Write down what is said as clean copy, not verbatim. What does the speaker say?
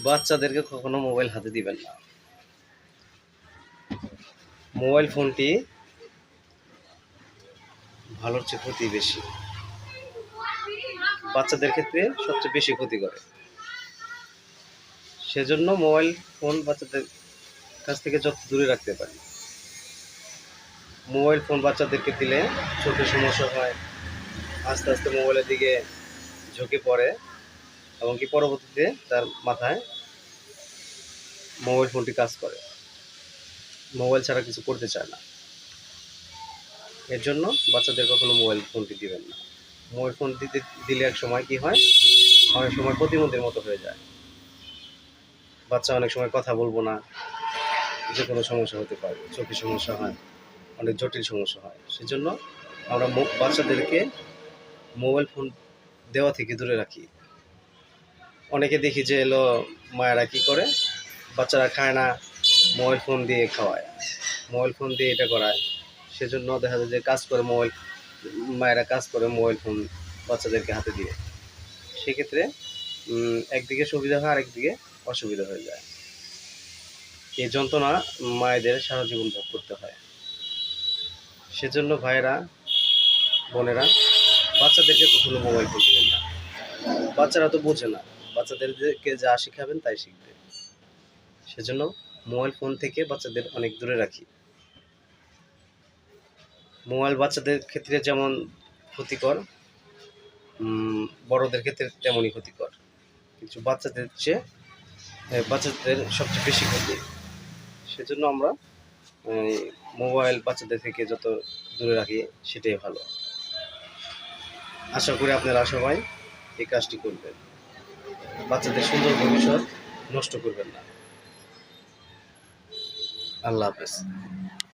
বাচ্চাদেরকে কখনো মোবাইল হাতে দিবেন না। মোবাইল ফোনটি ভালোর চেয়ে ক্ষতি বেশি, বাচ্চাদের ক্ষেত্রে সবচেয়ে বেশি ক্ষতি করে। সেজন্য মোবাইল ফোন বাচ্চাদের কাছ থেকে যত দূরে রাখতে পারি। মোবাইল ফোন বাচ্চাদেরকে দিলে চোখের সমস্যা হয়, আস্তে আস্তে মোবাইলের দিকে ঝুঁকে পড়ে এবং কি পরবর্তীতে তার মাথায় মোবাইল ফোনটি কাজ করে, মোবাইল ছাড়া কিছু করতে চায় না। এর জন্য বাচ্চাদের কখনো মোবাইল ফোনটি দিবেন না। মোবাইল ফোন দিলে এক সময় কি হয়, অনেক সময় প্রতিবন্ধীর মতো হয়ে যায়। বাচ্চা অনেক সময় কথা বলবো না, যে কোনো সমস্যা হতে পারে, চোখের সমস্যা হয়, অনেক জটিল সমস্যা হয়। সেজন্য আমরা বাচ্চাদেরকে মোবাইল ফোন দেওয়া থেকে দূরে রাখি। অনেকে দেখি যে মায়েরা কি করে, বাচ্চারা খায় না, মোবাইল ফোন দিয়ে খাওয়ায়, মোবাইল ফোন দিয়ে এটা করায়। সেজন্য দেখা যায় যে মায়েরা কাজ করে মোবাইল ফোন বাচ্চাদেরকে হাতে দিয়ে। সেক্ষেত্রে একদিকে সুবিধা হয়, আরেকদিকে অসুবিধা হয়ে যায়। এই যন্ত্রণা মায়েদের সারা জীবন ভোগ করতে হয়। সেজন্য ভাইয়েরা, বোনেরা, বাচ্চাদেরকে কখনো মোবাইল ফোন দিবেন না। বাচ্চারা তো বোঝে না, বাচ্চাদেরকে যা শিখাবেন তাই শিখবে। সেজন্য মোবাইল ফোন থেকে বাচ্চাদের অনেক দূরে রাখি। মোবাইল বাচ্চাদের ক্ষেত্রে যেমন ক্ষতিকর, বড়দের ক্ষেত্রে তেমনই ক্ষতিকর, কিন্তু বাচ্চাদের সবচেয়ে বেশি ক্ষতি। সেজন্য আমরা মোবাইল বাচ্চাদের থেকে যত দূরে রাখি সেটাই ভালো। আশা করি আপনারা সবাই এই কাজটি করবেন, বাচ্চাদের সুন্দর ভবিষ্যৎ নষ্ট করবেন না। আল্লাহ হাফেজ।